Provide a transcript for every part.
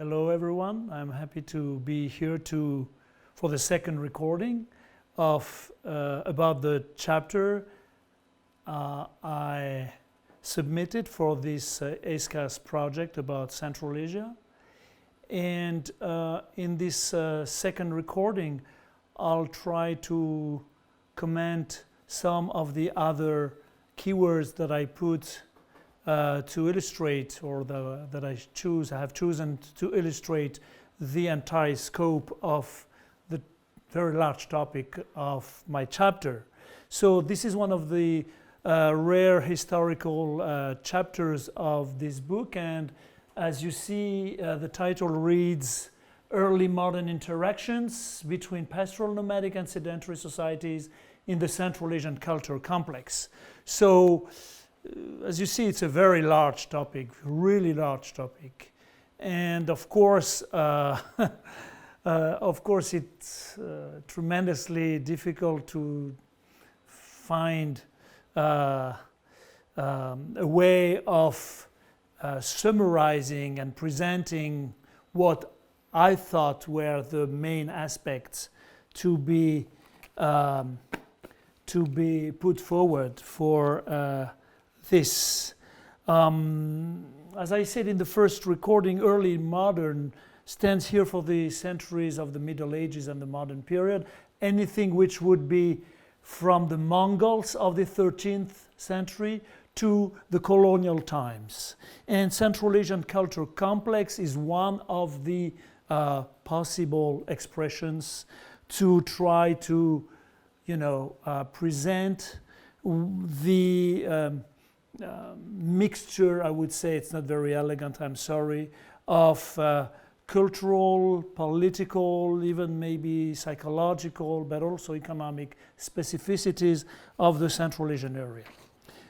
Hello everyone, I'm happy to be here for the second recording of about the chapter I submitted for this ASCAS project about Central Asia. And in this second recording, I'll try to comment some of the other keywords that I put to illustrate, or that I have chosen to illustrate the entire scope of the very large topic of my chapter. So this is one of the rare historical chapters of this book, and as you see, the title reads Early Modern Interactions between Pastoral, Nomadic and Sedentary Societies in the Central Asian Culture Complex. So as you see, it's a very large topic, really large topic, and of course it's tremendously difficult to find a way of summarizing and presenting what I thought were the main aspects to be put forward for this. As I said in the first recording, early modern stands here for the centuries of the Middle Ages and the modern period, anything which would be from the Mongols of the 13th century to the colonial times. And Central Asian Culture Complex is one of the possible expressions to try to, present the mixture, I would say, it's not very elegant, I'm sorry, of cultural, political, even maybe psychological, but also economic specificities of the Central Asian area.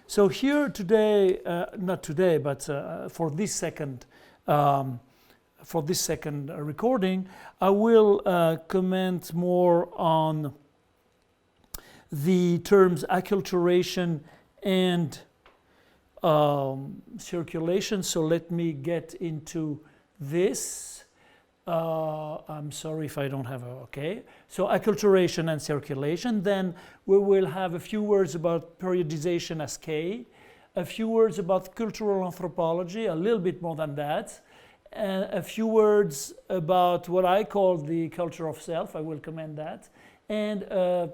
So here today, not today, but for this second recording, I will comment more on the terms acculturation and circulation. So let me get into this. I'm sorry if I don't have okay. So acculturation and circulation. Then we will have a few words about periodization as K, a few words about cultural anthropology, a little bit more than that, and a few words about what I call the culture of self. I will comment that, and a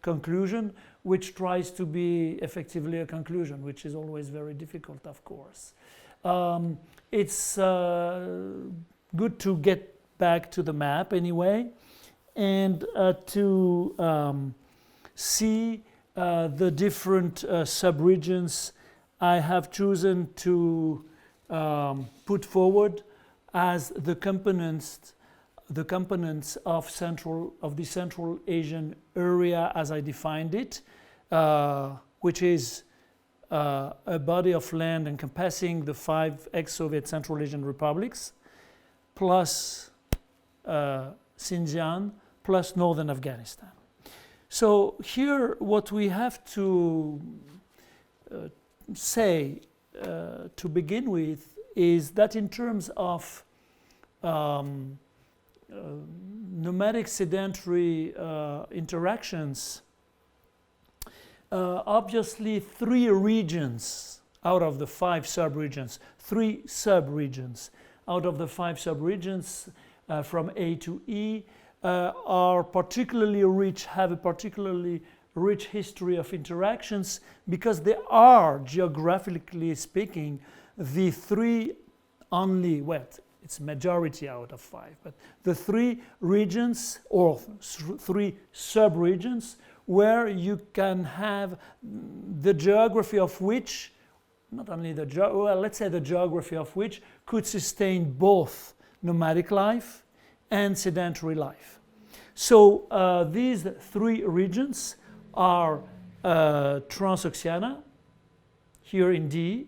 conclusion which tries to be effectively a conclusion, which is always very difficult, of course. It's good to get back to the map anyway, and to see the different subregions I have chosen to put forward as the components of the Central Asian area as I defined it, which is a body of land encompassing the 5 ex-Soviet Central Asian republics, plus Xinjiang, plus northern Afghanistan. So here what we have to say to begin with is that in terms of nomadic sedentary interactions, obviously 3 regions out of the 5 subregions, 3 subregions out of the 5 subregions from A to E are particularly rich, have a particularly rich history of interactions, because they are, geographically speaking, the 3 only, well, it's majority out of 5, but the 3 regions or 3 subregions where you can have the geography of which, not only let's say the geography of which could sustain both nomadic life and sedentary life. So these 3 regions are Transoxiana, here in D,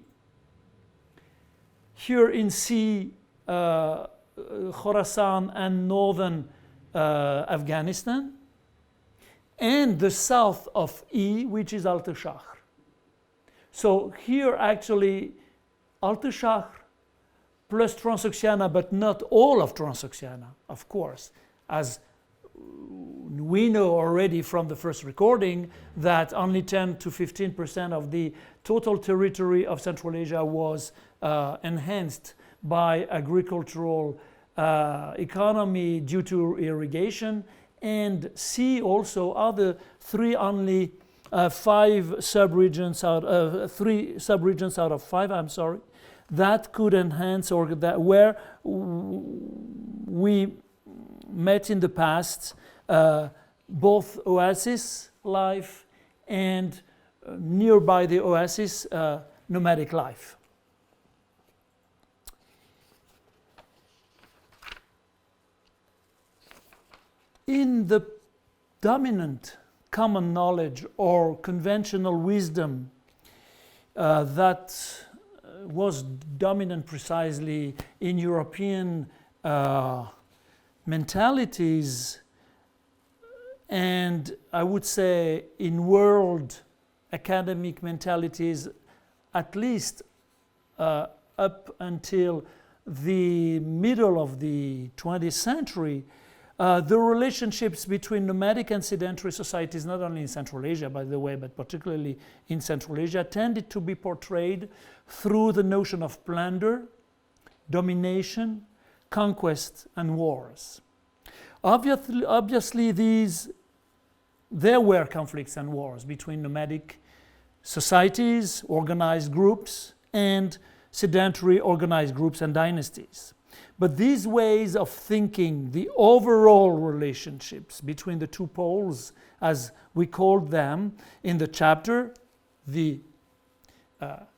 here in C, Khorasan and northern Afghanistan, and the south of E, which is Alt-e-Shakhr. So here actually Alt-e-Shakhr plus Transoxiana, but not all of Transoxiana, of course, as we know already from the first recording that only 10 to 15% of the total territory of Central Asia was enhanced by agricultural economy due to irrigation, and C also are the three only 5 subregions out 3 subregions out of 5, I'm sorry, that could enhance, or that where we met in the past both oasis life and nearby the oasis nomadic life. In the dominant common knowledge or conventional wisdom that was dominant precisely in European mentalities, and I would say in world academic mentalities, at least up until the middle of the 20th century, the relationships between nomadic and sedentary societies, not only in Central Asia, by the way, but particularly in Central Asia, tended to be portrayed through the notion of plunder, domination, conquest, and wars. Obviously there were conflicts and wars between nomadic societies, organized groups, and sedentary organized groups and dynasties. But these ways of thinking, the overall relationships between the two poles, as we called them in the chapter, the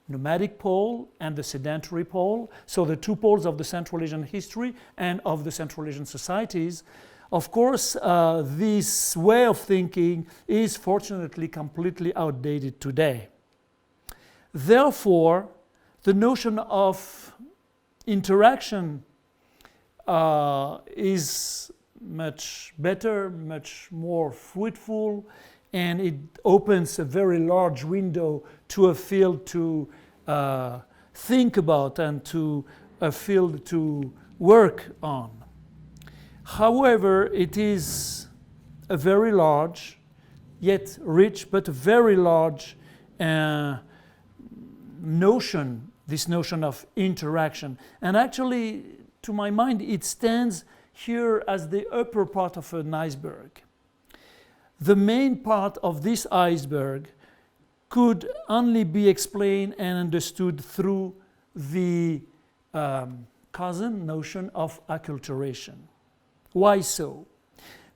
nomadic pole and the sedentary pole, so the two poles of the Central Asian history and of the Central Asian societies, of course, this way of thinking is fortunately completely outdated today. Therefore, the notion of interaction is much better, much more fruitful, and it opens a very large window to a field to think about and to a field to work on. However, it is a very large, yet rich, but very large notion, this notion of interaction. And actually, to my mind, it stands here as the upper part of an iceberg. The main part of this iceberg could only be explained and understood through the cousin notion of acculturation. Why so?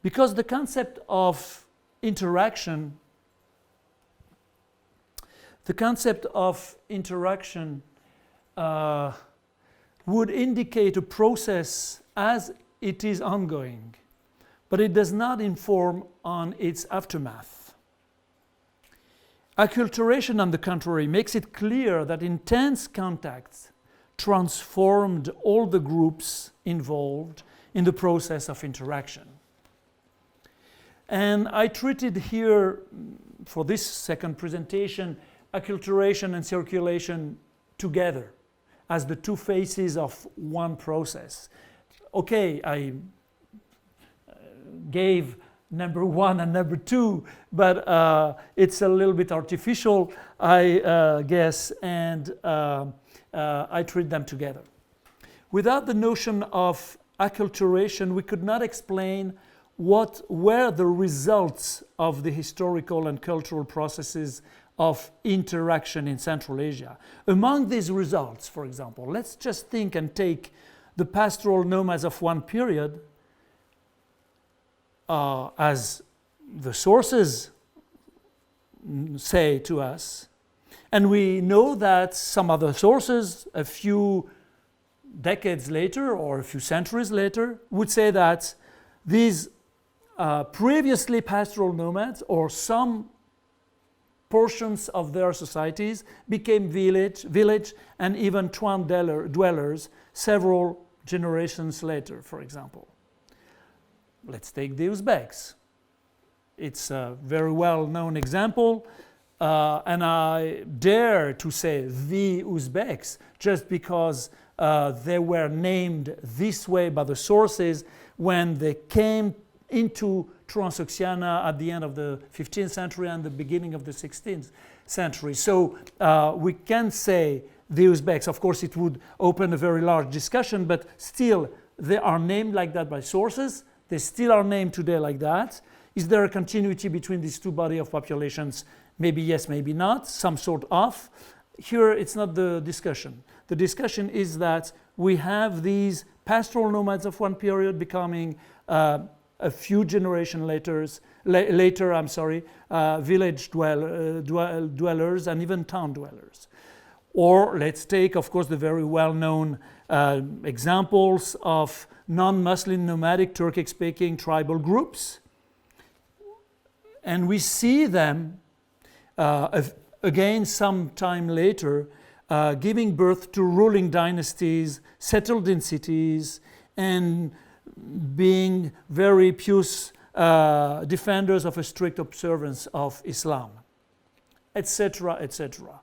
Because the concept of interaction would indicate a process as it is ongoing, but it does not inform on its aftermath. Acculturation, on the contrary, makes it clear that intense contacts transformed all the groups involved in the process of interaction. And I treated here, for this second presentation, acculturation and circulation together as the two faces of one process. Okay, I gave number 1 and number 2, but it's a little bit artificial, I guess, and I treat them together. Without the notion of acculturation, we could not explain what were the results of the historical and cultural processes of interaction in Central Asia. Among these results, for example, let's just think and take the pastoral nomads of one period as the sources say to us. And we know that some other sources, a few decades later or a few centuries later, would say that these previously pastoral nomads, or some portions of their societies, became village and even town dwellers several generations later, for example. Let's take the Uzbeks. It's a very well-known example, and I dare to say the Uzbeks just because they were named this way by the sources when they came into Transoxiana at the end of the 15th century and the beginning of the 16th century. So we can say the Uzbeks. Of course, it would open a very large discussion, but still they are named like that by sources. They still are named today like that. Is there a continuity between these two bodies of populations? Maybe yes, maybe not, some sort of. Here, it's not the discussion. The discussion is that we have these pastoral nomads of one period becoming a few generations later, village dwellers and even town dwellers. Or let's take, of course, the very well-known examples of non-Muslim nomadic Turkic-speaking tribal groups. And we see them again some time later giving birth to ruling dynasties, settled in cities, and being very pious defenders of a strict observance of Islam, etc., etc.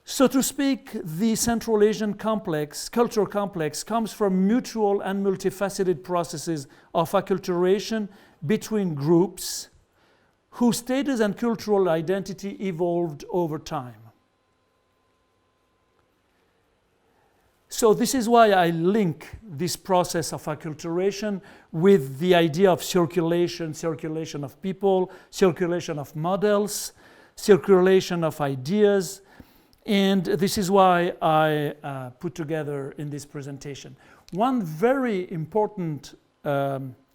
So to speak, the Central Asian complex, cultural complex, comes from mutual and multifaceted processes of acculturation between groups whose status and cultural identity evolved over time. So this is why I link this process of acculturation with the idea of circulation, circulation of people, circulation of models, circulation of ideas. And this is why I put together in this presentation. One very important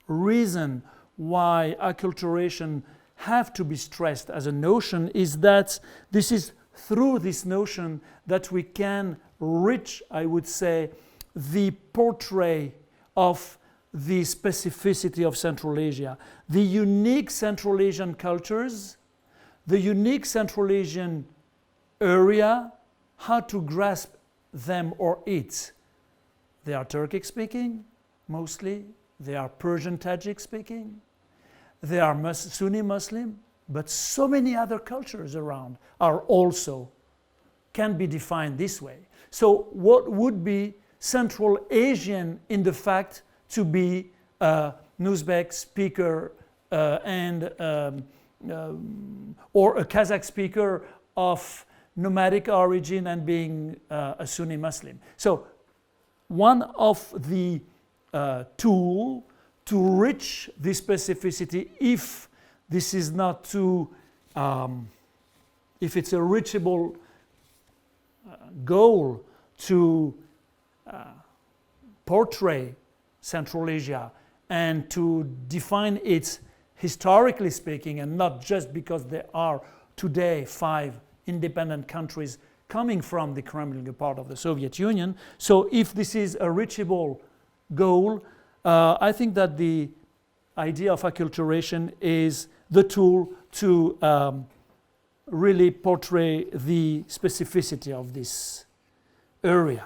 reason why acculturation have to be stressed as a notion is that this is through this notion that we can reach, I would say, the portrait of the specificity of Central Asia, the unique Central Asian cultures, the unique Central Asian area, how to grasp them or it. They are Turkic speaking, mostly. They are Persian Tajik speaking. They are Sunni Muslim, but so many other cultures around are also, can be defined this way. So what would be Central Asian in the fact to be an Uzbek speaker or a Kazakh speaker of nomadic origin and being a Sunni Muslim. So one of the tools to reach this specificity, if this is not too, if it's a reachable goal to portray Central Asia and to define it historically speaking, and not just because there are today 5 independent countries coming from the Kremlin part of the Soviet Union. So if this is a reachable goal, I think that the idea of acculturation is the tool to really portray the specificity of this area.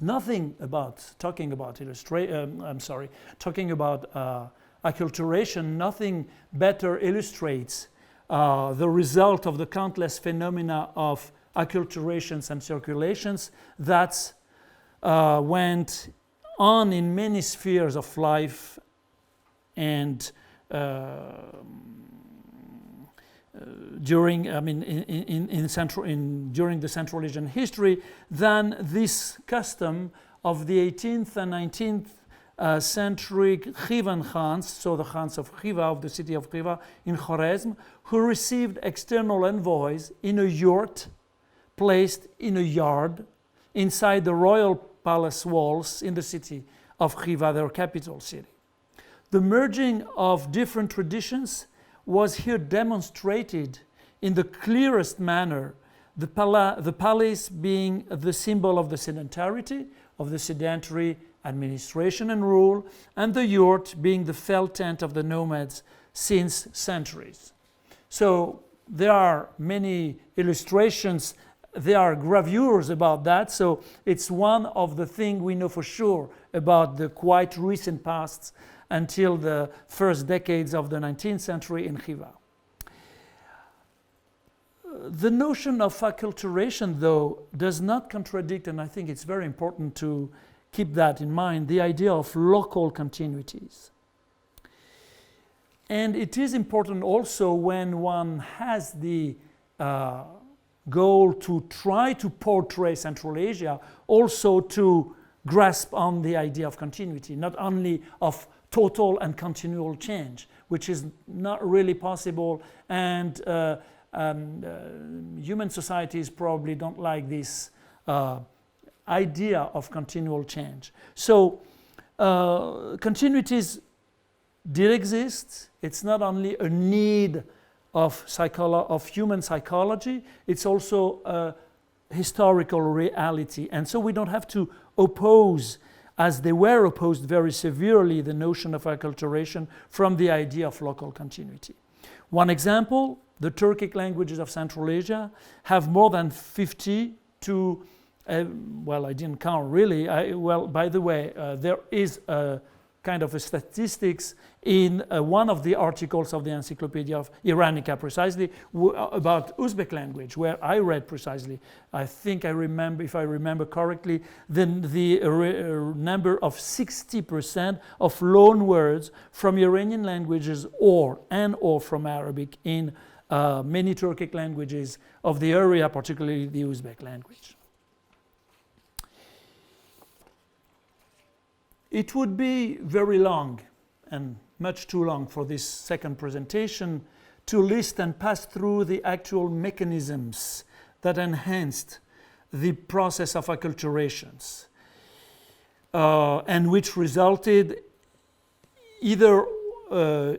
Nothing about talking about acculturation, nothing better illustrates the result of the countless phenomena of acculturations and circulations that went on in many spheres of life and during the Central Asian history, than this custom of the 18th and 19th century Khivan Khans, so the Khans of Khiva, of the city of Khiva in Khwarezm, who received external envoys in a yurt placed in a yard inside the royal palace walls in the city of Khiva, their capital city. The merging of different traditions was here demonstrated in the clearest manner, the palace being the symbol of the sedentarity, of the sedentary administration and rule, and the yurt being the felt tent of the nomads since centuries. So there are many illustrations, there are gravures about that, so it's one of the things we know for sure about the quite recent past until the first decades of the 19th century in Khiva. The notion of acculturation, though, does not contradict, and I think it's very important to keep that in mind, the idea of local continuities. And it is important also when one has the goal to try to portray Central Asia, also to grasp on the idea of continuity, not only of total and continual change, which is not really possible, and human societies probably don't like this idea of continual change. So continuities did exist. It's not only a need of human psychology, it's also a historical reality. And so we don't have to oppose, as they were opposed very severely, the notion of acculturation from the idea of local continuity. One example, the Turkic languages of Central Asia have more than 50 to, well, I didn't count really. By the way, there is a kind of a statistics in one of the articles of the Encyclopedia of Iranica, precisely about Uzbek language, where I read precisely. I think I remember, if I remember correctly, then the number of 60% of loan words from Iranian languages or from Arabic in many Turkic languages of the area, particularly the Uzbek language. It would be very long and much too long for this second presentation to list and pass through the actual mechanisms that enhanced the process of acculturations and which resulted either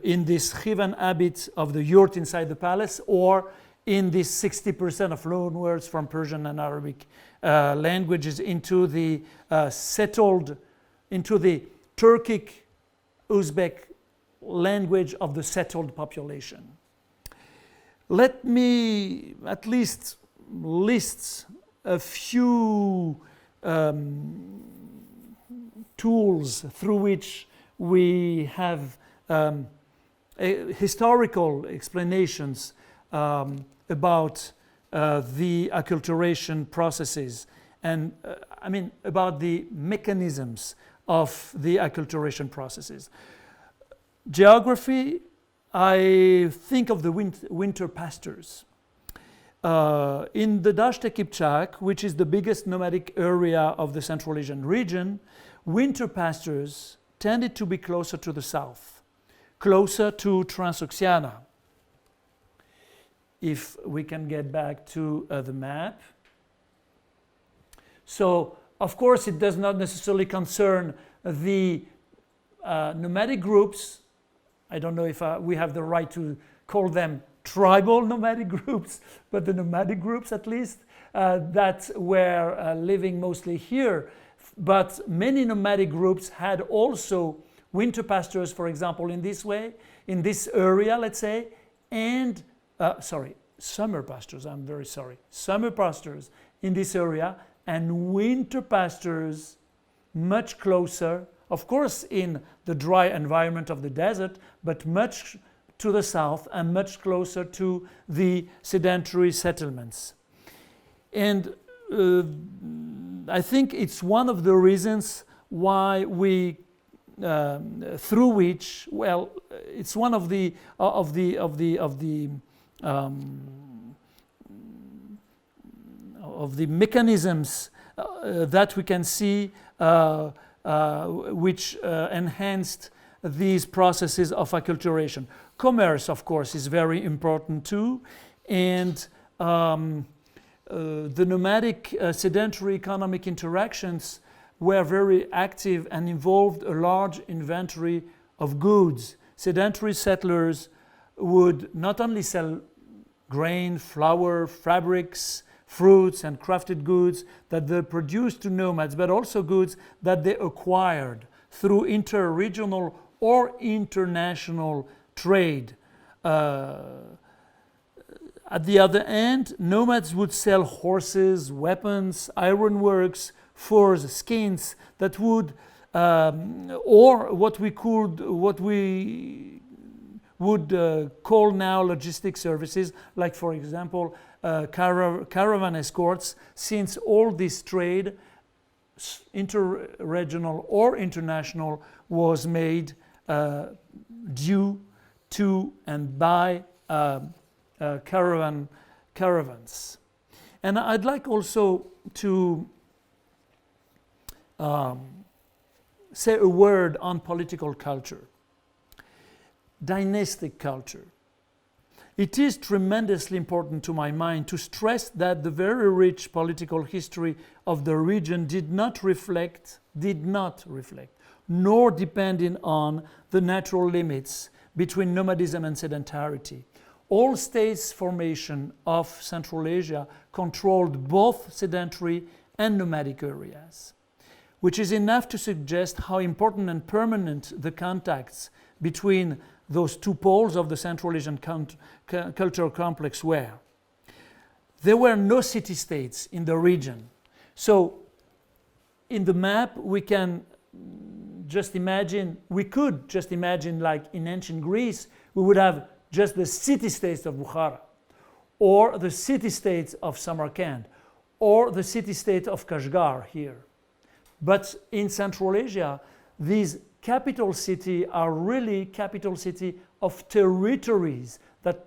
in this chivan habit of the yurt inside the palace or in this 60% of loan words from Persian and Arabic languages into the into the Turkic Uzbek language of the settled population. Let me at least list a few tools through which we have historical explanations about the acculturation processes and about the mechanisms of the acculturation processes. Geography, I think of the winter pastures. In the Dasht-e Kipchak, which is the biggest nomadic area of the Central Asian region, winter pastures tended to be closer to the south, closer to Transoxiana. If we can get back to the map. So, of course, it does not necessarily concern the nomadic groups. I don't know if we have the right to call them tribal nomadic groups, but the nomadic groups at least that were living mostly here. But many nomadic groups had also winter pastures, for example, in this way, in this area, let's say, and, summer pastures, I'm very sorry, summer pastures in this area, and winter pastures much closer, of course in the dry environment of the desert, but much to the south and much closer to the sedentary settlements. And I think it's one of the reasons why we, through which, well, it's one of the mechanisms that we can see which enhanced these processes of acculturation. Commerce, of course, is very important too, and the nomadic sedentary economic interactions were very active and involved a large inventory of goods. Sedentary settlers would not only sell grain, flour, fabrics, fruits and crafted goods that they produced to nomads, but also goods that they acquired through inter-regional or international trade. At the other end, nomads would sell horses, weapons, ironworks, furs, skins that would, or what we would call now logistic services, like for example, caravan escorts, since all this trade, interregional or international, was made due to and by caravans. And I'd like also to say a word on political culture, dynastic culture. It is tremendously important to my mind to stress that the very rich political history of the region did not reflect, nor depended on the natural limits between nomadism and sedentarity. All states formation of Central Asia controlled both sedentary and nomadic areas, which is enough to suggest how important and permanent the contacts between those two poles of the Central Asian cultural complex were. There were no city-states in the region. So in the map we can just imagine, we could just imagine, like in ancient Greece, we would have just the city-states of Bukhara, or the city-states of Samarkand, or the city-state of Kashgar here. But in Central Asia, these capital cities are really capital cities of territories, that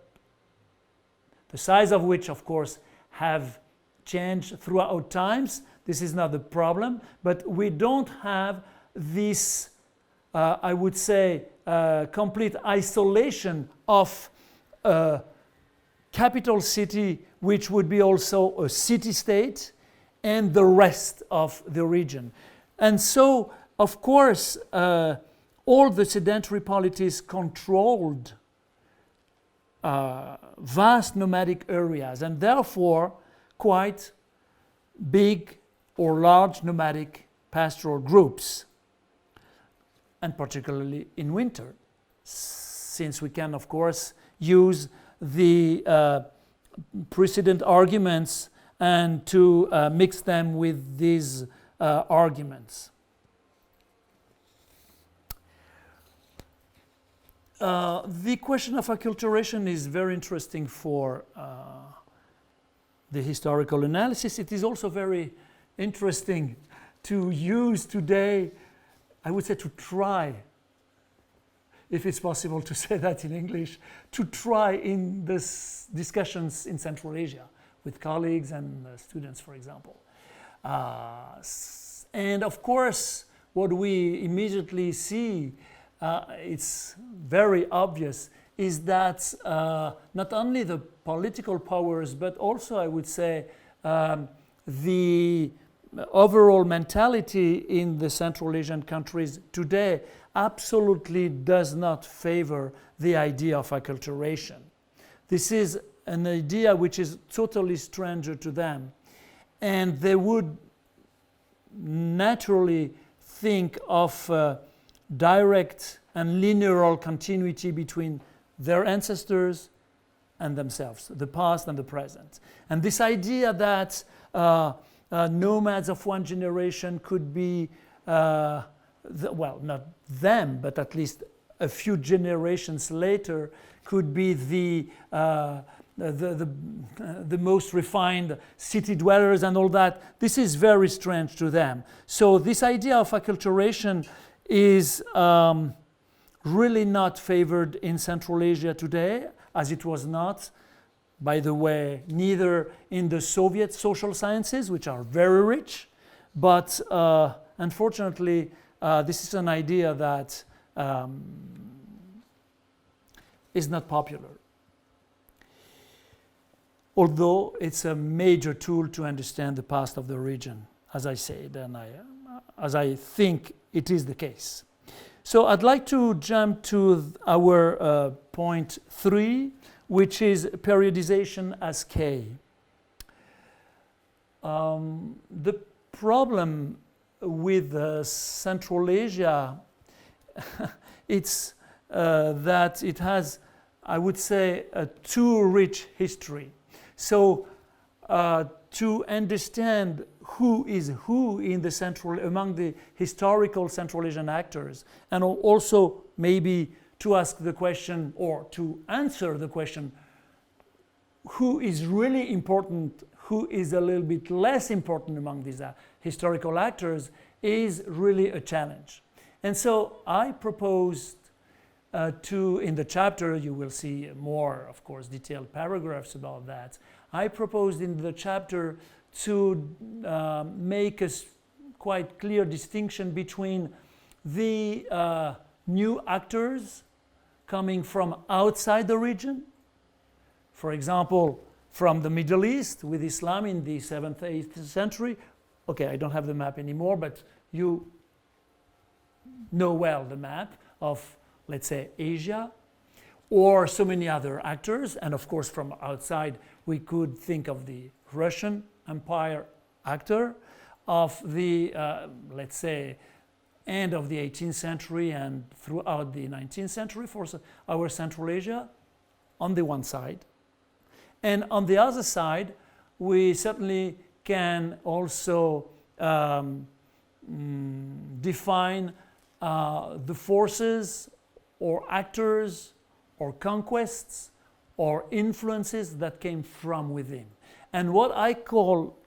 the size of which, of course, have changed throughout times. This is not the problem, but we don't have this, I would say, complete isolation of a capital city, which would be also a city-state, and the rest of the region. And so, of course, all the sedentary polities controlled vast nomadic areas, and therefore quite big or large nomadic pastoral groups, and particularly in winter, since we can, of course, use the precedent arguments and to mix them with these arguments. The question of acculturation is very interesting for the historical analysis. It is also very interesting to use today, I would say, to try, if it's possible to say that in English, to try in this discussions in Central Asia with colleagues and students, for example. And of course, what we immediately see, it's very obvious, is that not only the political powers, but also, I would say, the overall mentality in the Central Asian countries today absolutely does not favor the idea of acculturation. This is an idea which is totally stranger to them, and they would naturally think of direct and linear continuity between their ancestors and themselves, the past and the present. And this idea that nomads of one generation could be, well, not them, but at least a few generations later, could be the most refined city dwellers and all that. This is very strange to them. So this idea of acculturation is really not favored in Central Asia today, as it was not, by the way, neither in the Soviet social sciences, which are very rich, but unfortunately, this is an idea that is not popular. Although it's a major tool to understand the past of the region, as I said, and as I think it is the case. So I'd like to jump to our point 3, which is periodization as K. The problem with Central Asia, it's that it has, I would say, a too rich history. So to understand who is who in the among the historical Central Asian actors, and also maybe to ask the question or to answer the question, who is really important, who is a little bit less important among these historical actors is really a challenge. And so I proposed in the chapter, you will see more, of course, detailed paragraphs about that. I proposed in the chapter to make a quite clear distinction between the new actors coming from outside the region, for example, from the Middle East with Islam in the 7th, 8th century. Okay, I don't have the map anymore, but you know well the map of, let's say, Asia, or so many other actors. And of course, from outside, we could think of the Russian Empire actor, of the, let's say, end of the 18th century and throughout the 19th century for our Central Asia, on the one side. And on the other side, we certainly can also define the forces or actors or conquests or influences that came from within. And what I call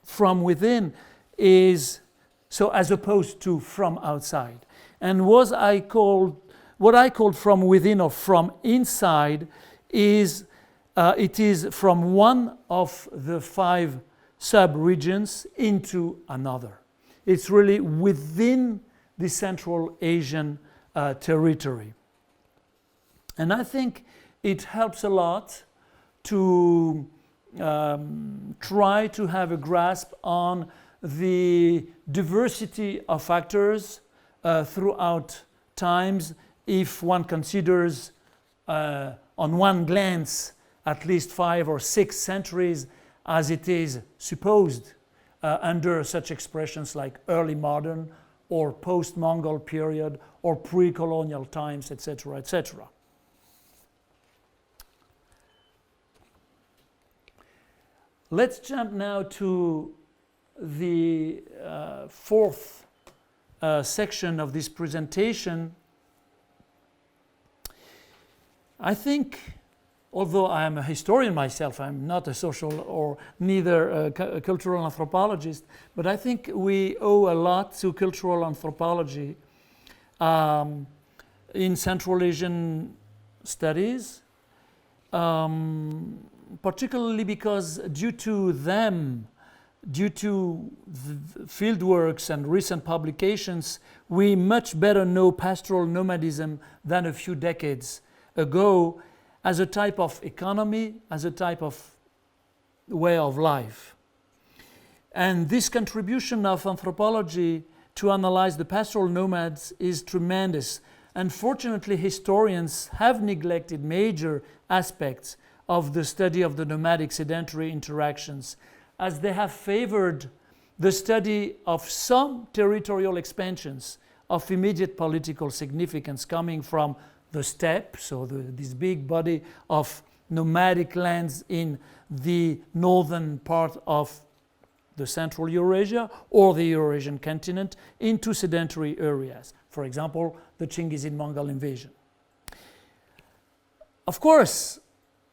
from within is, so as opposed to from outside. And what I called from within or from inside is it is from one of the 5 sub-regions into another. It's really within the Central Asian territory. And I think it helps a lot to try to have a grasp on the diversity of factors throughout times, if one considers on one glance at least 5 or 6 centuries, as it is supposed under such expressions like early modern or post-Mongol period or pre-colonial times, etc., etc. Let's jump now to the 4th section of this presentation. I think, although I am a historian myself, I'm not a social or neither a cultural anthropologist, but I think we owe a lot to cultural anthropology in Central Asian studies, particularly because due to them, due to the fieldworks and recent publications, we much better know pastoral nomadism than a few decades ago as a type of economy, as a type of way of life. And this contribution of anthropology to analyze the pastoral nomads is tremendous. Unfortunately, historians have neglected major aspects of the study of the nomadic sedentary interactions, as they have favored the study of some territorial expansions of immediate political significance coming from the steppe, so this big body of nomadic lands in the northern part of the Central Eurasia or the Eurasian continent, into sedentary areas. For example, the Chinggisid-Mongol invasion. Of course,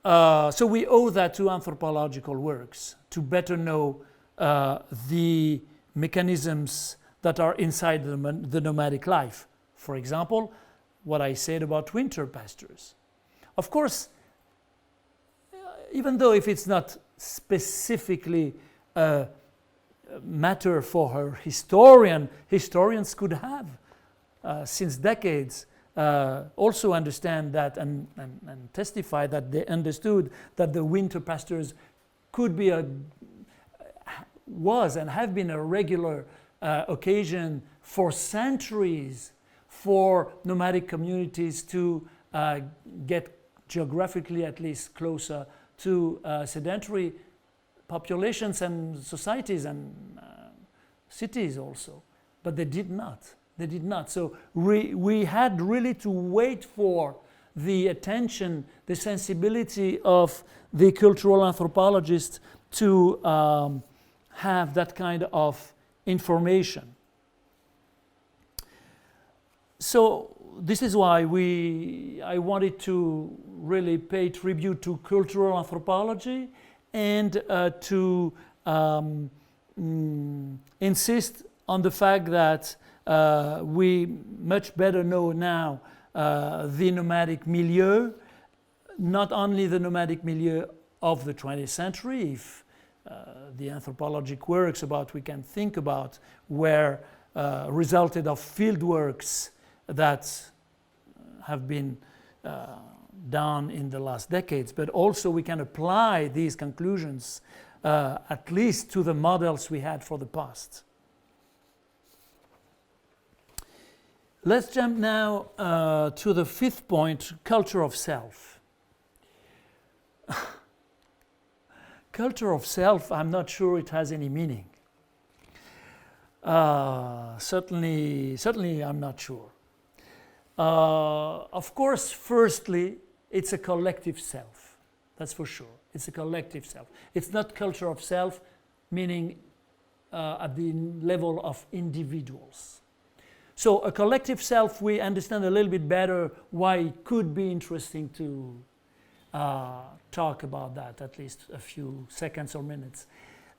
so we owe that to anthropological works to better know the mechanisms that are inside the nomadic life. For example, what I said about winter pastures. Of course, even though if it's not specifically a matter for a historian, historians could have since decades also understand that and testify that they understood that the winter pastures could be was and have been a regular occasion for centuries for nomadic communities to get geographically at least closer to sedentary populations and societies and cities also. But they did not. They did not. So we had really to wait for the attention, the sensibility of the cultural anthropologist to have that kind of information. So this is why I wanted to really pay tribute to cultural anthropology and to insist on the fact that we much better know now the nomadic milieu, not only the nomadic milieu of the 20th century, if the anthropologic works about we can think about were resulted of field works that have been done in the last decades, but also we can apply these conclusions at least to the models we had for the past. Let's jump now to the fifth point, culture of self. Culture of self, I'm not sure it has any meaning. Certainly I'm not sure. Of course, firstly, it's a collective self. That's for sure. It's a collective self. It's not culture of self, meaning at the level of individuals. So a collective self, we understand a little bit better why it could be interesting to talk about that, at least a few seconds or minutes.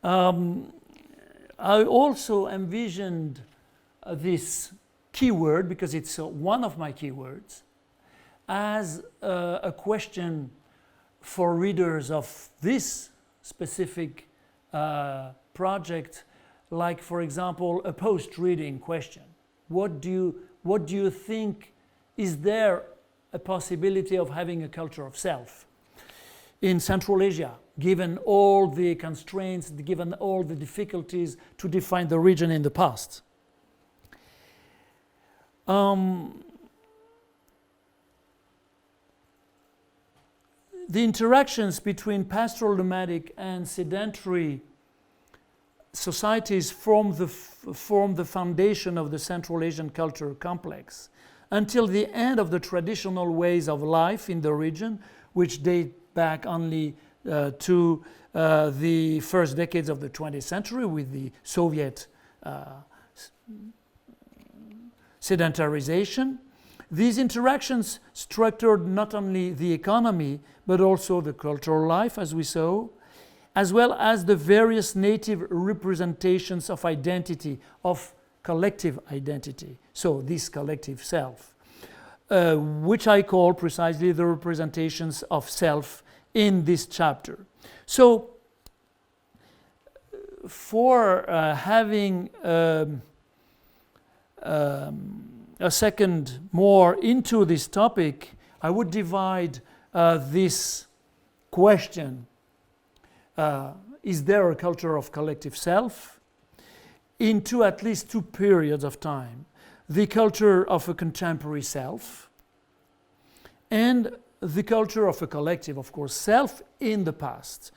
I also envisioned this keyword, because it's one of my keywords, as a question for readers of this specific project, like, for example, a post-reading question. What do you think, is there a possibility of having a culture of self in Central Asia, given all the constraints, given all the difficulties to define the region in the past? The interactions between pastoral, nomadic, and sedentary societies form the foundation of the Central Asian culture complex until the end of the traditional ways of life in the region, which date back only to the first decades of the 20th century with the Soviet sedentarization. These interactions structured not only the economy but also the cultural life, as we saw, as well as the various native representations of identity, of collective identity. So this collective self, which I call precisely the representations of self in this chapter. So for having a second more into this topic, I would divide this question, is there a culture of collective self, into at least two periods of time. The culture of a contemporary self and the culture of a collective, of course, self in the past.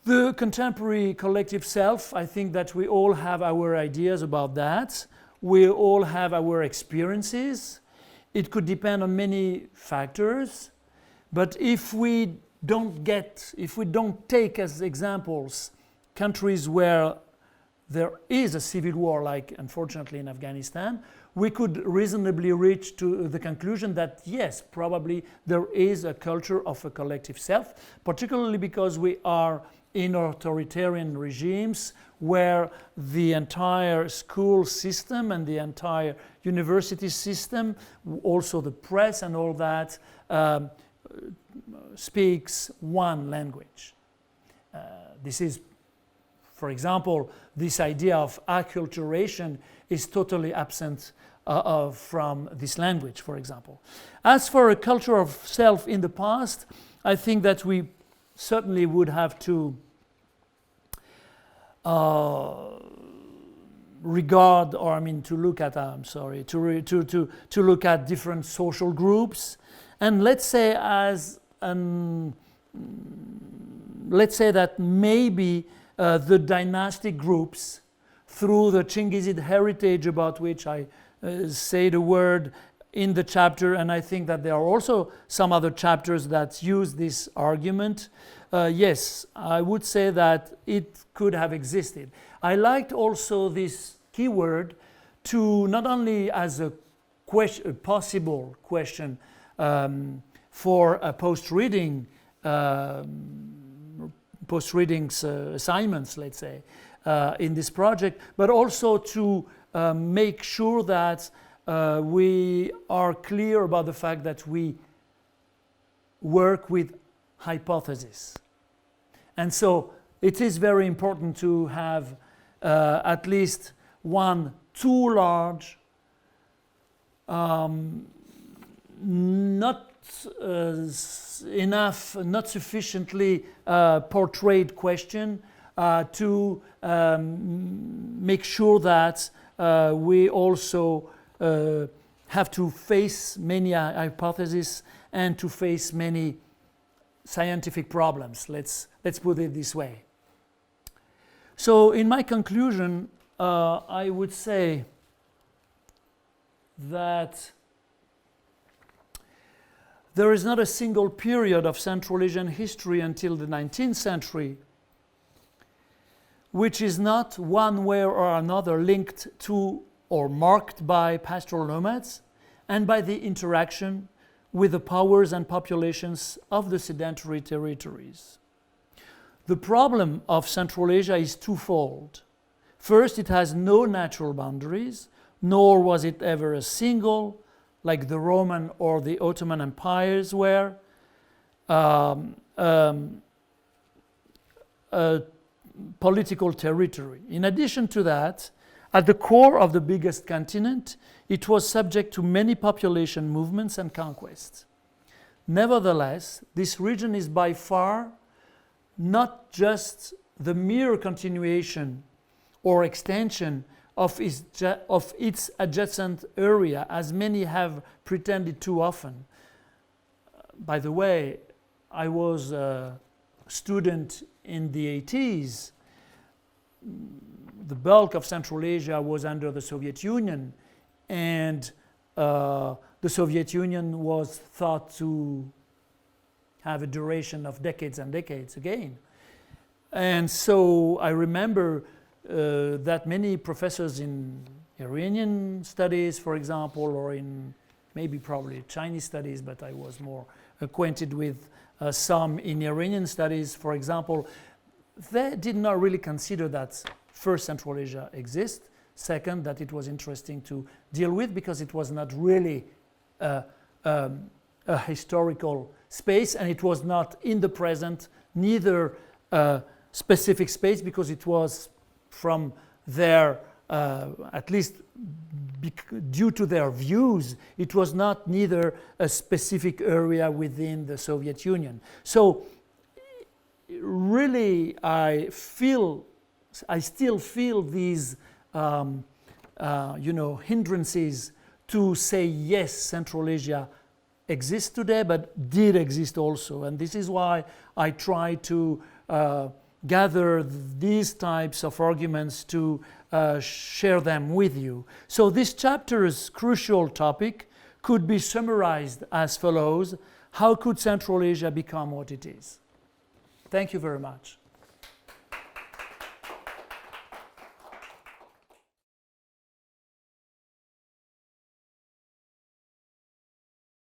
The contemporary collective self, I think that we all have our ideas about that. We all have our experiences. It could depend on many factors, but if we don't take as examples countries where there is a civil war, like unfortunately in Afghanistan, we could reasonably reach to the conclusion that yes, probably there is a culture of a collective self, particularly because we are in authoritarian regimes where the entire school system and the entire university system, also the press and all that, speaks one language. This is, for example, this idea of acculturation is totally absent from this language, for example. As for a culture of self in the past, I think that we certainly would have to regard, or I mean to look at, to look at different social groups, and let's say that maybe the dynastic groups, through the Chinggisid heritage about which I say the word in the chapter, and I think that there are also some other chapters that use this argument. Yes, I would say that it could have existed. I liked also this keyword to not only as a possible question for a post-reading assignments, let's say, in this project, but also to make sure that we are clear about the fact that we work with hypotheses. And so it is very important to have at least one too large, not enough, not sufficiently portrayed question to make sure that we also have to face many hypotheses and to face many scientific problems. Let's put it this way. So in my conclusion, I would say that there is not a single period of Central Asian history until the 19th century which is not one way or another linked to or marked by pastoral nomads and by the interaction with the powers and populations of the sedentary territories. The problem of Central Asia is twofold. First, it has no natural boundaries, nor was it ever a single, like the Roman or the Ottoman empires were, a political territory. In addition to that, at the core of the biggest continent, it was subject to many population movements and conquests. Nevertheless, this region is by far not just the mere continuation or extension of its adjacent area, as many have pretended too often. By the way, I was a student in the 80s. The bulk of Central Asia was under the Soviet Union, and the Soviet Union was thought to have a duration of decades and decades again. And so I remember that many professors in Iranian studies, for example, or in probably Chinese studies, but I was more acquainted with some in Iranian studies, for example, they did not really consider that first Central Asia exists, second that it was interesting to deal with because it was not really a historical space, and it was not in the present neither a specific space because it was from their, at least due to their views, it was not neither a specific area within the Soviet Union. So really I still feel these hindrances to say yes, Central Asia exists today, but did exist also. And this is why I try to gather these types of arguments to share them with you. So this chapter's crucial topic could be summarized as follows: how could Central Asia become what it is? Thank you very much.